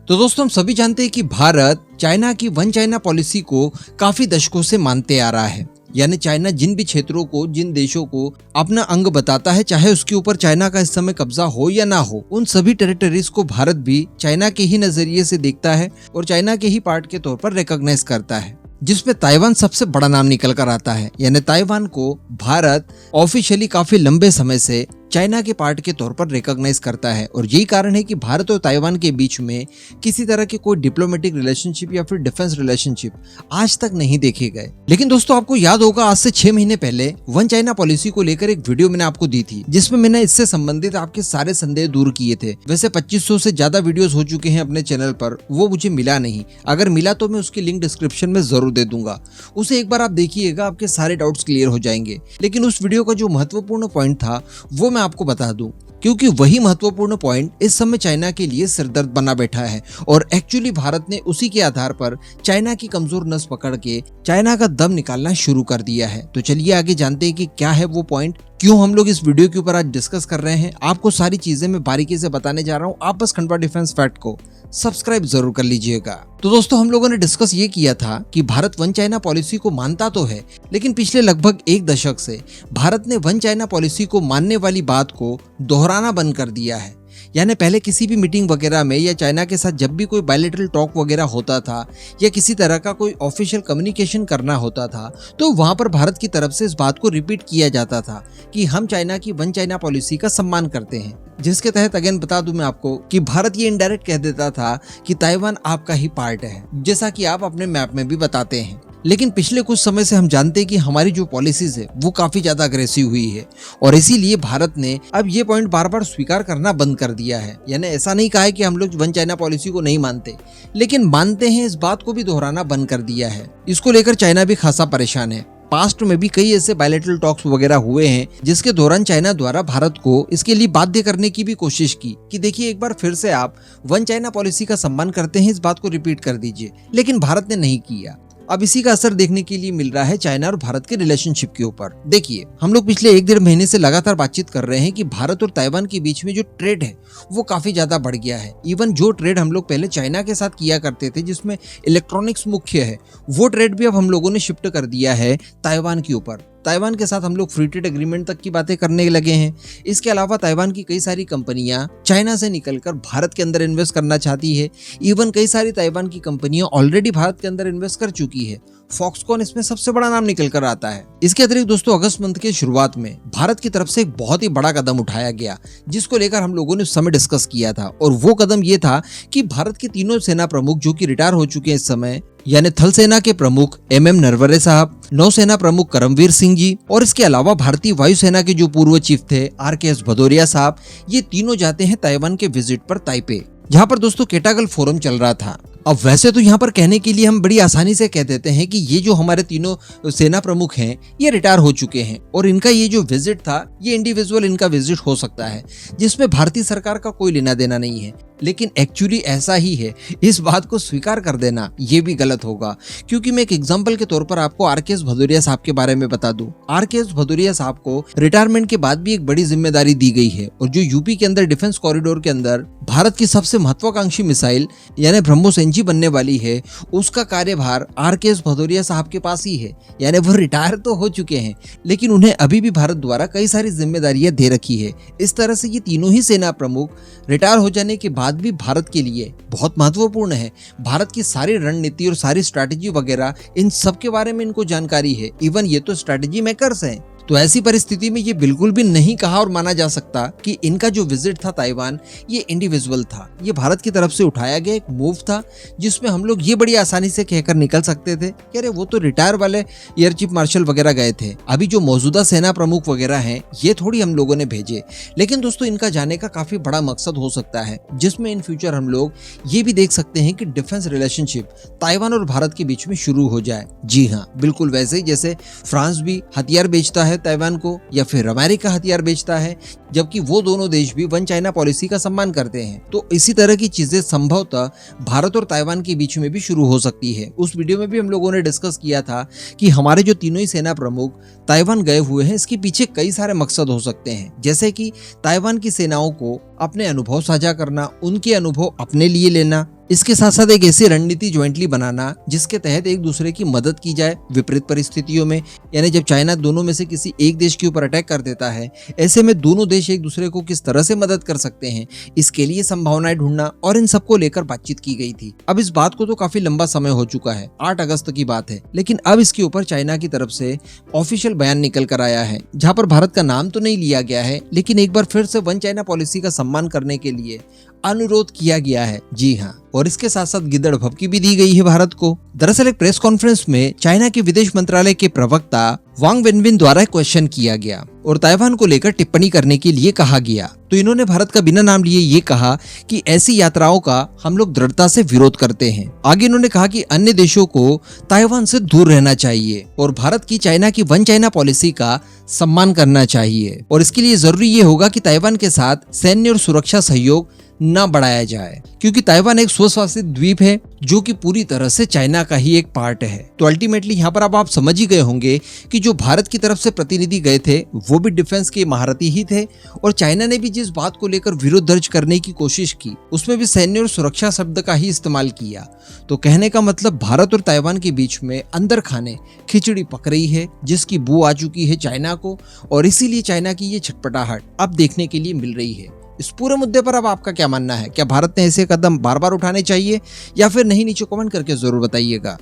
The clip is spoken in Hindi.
तो दोस्तों हम सभी जानते हैं कि भारत चाइना की वन चाइना पॉलिसी को काफी दशकों से मानते आ रहा है। यानी चाइना जिन भी क्षेत्रों को, जिन देशों को अपना अंग बताता है, चाहे उसके ऊपर चाइना का इस समय कब्जा हो या ना हो, उन सभी टेरिटरीज को भारत भी चाइना के ही नजरिए से देखता है और चाइना के ही पार्ट के तौर पर रिकॉग्नाइज करता है, जिसमें ताइवान सबसे बड़ा नाम निकल कर आता है। यानी ताइवान को भारत ऑफिशियली काफी लंबे समय से चाइना के पार्ट के तौर पर रिकॉग्नाइज करता है और यही कारण है कि भारत और ताइवान के बीच में किसी तरह के कोई डिप्लोमेटिक रिलेशनशिप या फिर डिफेंस रिलेशनशिप आज तक नहीं देखे गए। लेकिन दोस्तों आपको याद होगा, आज से 6 महीने पहले वन चाइना पॉलिसी को लेकर एक वीडियो मैंने आपको दी थी, जिसमें मैंने इससे संबंधित आपके सारे संदेह दूर किए थे। वैसे 2500 से ज्यादा वीडियोस हो चुके हैं अपने चैनल पर, वो मुझे मिला नहीं। अगर मिला तो मैं उसकी लिंक डिस्क्रिप्शन में जरूर दे दूंगा, उसे एक बार आप देखिएगा, आपके सारे डाउट्स क्लियर हो जाएंगे। लेकिन उस वीडियो का जो महत्वपूर्ण पॉइंट था वो मैं आपको बता दूं, क्योंकि वही महत्वपूर्ण पॉइंट इस समय चाइना के लिए सिरदर्द बना बैठा है और एक्चुअली भारत ने उसी के आधार पर चाइना की कमजोर नस पकड़ के चाइना का दम निकालना शुरू कर दिया है। तो चलिए आगे जानते हैं कि क्या है वो पॉइंट, क्यों हम लोग इस वीडियो के ऊपर आज डिस्कस कर रहे हैं। आपको सारी चीजें मैं बारीकी से बताने जा रहा हूँ, आप बस खंडवा डिफेंस फैक्ट को सब्सक्राइब जरूर कर लीजिएगा। तो दोस्तों हम लोगों ने डिस्कस ये किया था कि भारत वन चाइना पॉलिसी को मानता तो है, लेकिन पिछले लगभग 1 दशक से भारत ने वन चाइना पॉलिसी को मानने वाली बात को दोहराना बंद कर दिया है। यानी पहले किसी भी मीटिंग वगैरह में या चाइना के साथ जब भी कोई बायलैटरल टॉक वगैरह होता था या किसी तरह का कोई ऑफिशियल कम्युनिकेशन करना होता था, तो वहां पर भारत की तरफ से इस बात को रिपीट किया जाता था कि हम चाइना की वन चाइना पॉलिसी का सम्मान करते हैं, जिसके तहत अगेन बता दूं मैं आपको कि भारत ये इनडायरेक्ट कह देता था कि ताइवान आपका ही पार्ट है, जैसा कि आप अपने मैप में भी बताते हैं। लेकिन पिछले कुछ समय से हम जानते हैं कि हमारी जो पॉलिसीज है वो काफी ज्यादा अग्रेसिव हुई है और इसीलिए भारत ने अब ये पॉइंट बार बार स्वीकार करना बंद कर दिया है। यानी ऐसा नहीं कहा है कि हम लोग वन चाइना पॉलिसी को नहीं मानते, लेकिन मानते हैं, इस बात को भी दोहराना बंद कर दिया है। इसको लेकर चाइना भी खासा परेशान है। पास्ट में भी कई ऐसे बायलैटरल टॉक्स वगैरह हुए हैं जिसके दौरान चाइना द्वारा भारत को इसके लिए बाध्य करने की भी कोशिश की कि देखिए एक बार फिर से आप वन चाइना पॉलिसी का सम्मान करते हैं, इस बात को रिपीट कर दीजिए, लेकिन भारत ने नहीं किया। अब इसी का असर देखने के लिए मिल रहा है चाइना और भारत के रिलेशनशिप के ऊपर। देखिए हम लोग पिछले 1-1.5 महीने से लगातार बातचीत कर रहे हैं कि भारत और ताइवान के बीच में जो ट्रेड है वो काफी ज्यादा बढ़ गया है। इवन जो ट्रेड हम लोग पहले चाइना के साथ किया करते थे, जिसमें इलेक्ट्रॉनिक्स मुख्य है, वो ट्रेड भी अब हम लोगों ने शिफ्ट कर दिया है ताइवान के ऊपर। ताइवान के साथ हम लोग फ्री ट्रेड एग्रीमेंट तक की बातें करने लगे हैं। इसके अलावा ताइवान की कई सारी कंपनियां चाइना से निकलकर भारत के अंदर इन्वेस्ट करना चाहती है। इवन कई सारी ताइवान की कंपनियां ऑलरेडी भारत के अंदर इन्वेस्ट कर चुकी है। फॉक्सकॉन इसमें सबसे बड़ा नाम निकल कर आता है। इसके अतिरिक्त दोस्तों अगस्त मंथ के शुरुआत में भारत की तरफ से एक बहुत ही बड़ा कदम उठाया गया, जिसको लेकर हम लोगों ने उस समय डिस्कस किया था, और वो कदम ये था कि भारत के तीनों सेना प्रमुख जो कि रिटायर हो चुके हैं इस समय, यानी थल सेना के प्रमुख MM नरवणे साहब, नौसेना प्रमुख करमवीर सिंह जी और इसके अलावा भारतीय वायुसेना के जो पूर्व चीफ थे RKS भदौरिया साहब, ये तीनों जाते हैं ताइवान के विजिट पर ताइपे, जहाँ पर दोस्तों केटागल फोरम चल रहा था। अब वैसे तो यहाँ पर कहने के लिए हम बड़ी आसानी से कह देते हैं कि ये जो हमारे तीनों सेना प्रमुख हैं ये रिटायर हो चुके हैं और इनका ये जो विजिट था ये इंडिविजुअल इनका विजिट हो सकता है, जिसमें भारतीय सरकार का कोई लेना देना नहीं है। लेकिन एक्चुअली ऐसा ही है, इस बात को स्वीकार कर देना ये भी गलत होगा। क्योंकि मैं एक एग्जांपल के तौर पर आपको RKS भदौरिया साहब के बारे में बता दूं। RKS भदौरिया साहब को रिटायरमेंट के बाद भी एक बड़ी जिम्मेदारी दी गई है और जो यूपी के अंदर डिफेंस कॉरिडोर के अंदर भारत की सबसे महत्वाकांक्षी मिसाइल यानी ब्रह्मोस NG बनने वाली है, उसका कार्यभार RKS भदौरिया साहब के पास ही है। यानी वो रिटायर तो हो चुके हैं, लेकिन उन्हें अभी भी भारत द्वारा कई सारी जिम्मेदारियां दे रखी है। इस तरह से ये तीनों ही सेना प्रमुख रिटायर हो जाने के बाद भी भारत के लिए बहुत महत्वपूर्ण है। भारत की सारी रणनीति और सारी स्ट्रैटेजी वगैरह इन सब के बारे में इनको जानकारी है। इवन ये तो स्ट्रैटेजी मेकर्स हैं। तो ऐसी परिस्थिति में ये बिल्कुल भी नहीं कहा और माना जा सकता कि इनका जो विजिट था ताइवान ये इंडिविजुअल था। ये भारत की तरफ से उठाया गया एक मूव था, जिसमें हम लोग ये बड़ी आसानी से कहकर निकल सकते थे कि अरे वो तो रिटायर वाले एयर चीफ मार्शल वगैरह गए थे, अभी जो मौजूदा सेना प्रमुख वगैरह हैं ये थोड़ी हम लोगों ने भेजे। लेकिन दोस्तों इनका जाने का काफी बड़ा मकसद हो सकता है, जिसमें इन फ्यूचर हम लोग ये भी देख सकते हैं कि डिफेंस रिलेशनशिप ताइवान और भारत के बीच में शुरू हो जाए। जी हाँ, बिल्कुल वैसे ही जैसे फ्रांस भी हथियार बेचता है ताइवान को या फिर अमेरिका हथियार बेचता है, जबकि वो दोनों देश भी वन चाइना पॉलिसी का सम्मान करते हैं। तो इसी तरह की चीजें संभवतः भारत और ताइवान के बीच में भी शुरू हो सकती है। उस वीडियो में भी हम लोगों ने डिस्कस किया था कि हमारे जो तीनों ही सेना प्रमुख ताइवान गए हुए हैं, इसके पीछे कई सारे मकसद हो सकते हैं, जैसे कि ताइवान की सेनाओं को अपने अनुभव साझा करना, उनके अनुभव अपने लिए लेना, इसके साथ साथ एक ऐसी रणनीति ज्वाइंटली बनाना जिसके तहत एक दूसरे की मदद की जाए विपरीत परिस्थितियों में, यानी जब चाइना दोनों में से किसी एक देश के ऊपर अटैक कर देता है, ऐसे में दोनों देश एक दूसरे को किस तरह से मदद कर सकते हैं, इसके लिए संभावनाएं ढूंढना और इन सबको लेकर बातचीत की गई थी। अब इस बात को तो काफी लंबा समय हो चुका है, 8 अगस्त की बात है, लेकिन अब इसके ऊपर चाइना की तरफ से ऑफिशियल बयान निकल कर आया है, जहां पर भारत का नाम तो नहीं लिया गया है, लेकिन एक बार फिर से वन चाइना पॉलिसी का सम्मान करने के लिए अनुरोध किया गया है। जी हाँ, और इसके साथ साथ गिद्दड़ भभकी भी दी गई है भारत को। दरअसल एक प्रेस कॉन्फ्रेंस में चाइना के विदेश मंत्रालय के प्रवक्ता वांग वेनबिन द्वारा क्वेश्चन किया गया और ताइवान को लेकर टिप्पणी करने के लिए कहा गया, तो इन्होंने भारत का बिना नाम लिए ये कहा कि ऐसी यात्राओं का हम लोग दृढ़ता से विरोध करते हैं। आगे इन्होंने कहा कि अन्य देशों को ताइवान से दूर रहना चाहिए और भारत की चाइना की वन चाइना पॉलिसी का सम्मान करना चाहिए, और इसके लिए जरूरी ये होगा कि ताइवान के साथ सैन्य और सुरक्षा सहयोग न बढ़ाया जाए, क्योंकि ताइवान एक स्वशासित द्वीप है जो कि पूरी तरह से चाइना का ही एक पार्ट है। तो अल्टीमेटली यहाँ पर अब आप समझ ही गए होंगे कि जो भारत की तरफ से प्रतिनिधि गए थे वो भी डिफेंस के महारथी ही थे, और चाइना ने भी जिस बात को लेकर विरोध दर्ज करने की कोशिश की उसमें भी सैन्य और सुरक्षा शब्द का ही इस्तेमाल किया। तो कहने का मतलब भारत और ताइवान के बीच में अंदर खाने खिचड़ी पक रही है, जिसकी बू आ चुकी है चाइना को, और इसीलिए चाइना की ये छटपटाहट अब देखने के लिए मिल रही है। इस पूरे मुद्दे पर अब आपका क्या मानना है? क्या भारत ने ऐसे कदम बार बार उठाने चाहिए या फिर नहीं? नीचे कमेंट करके जरूर बताइएगा।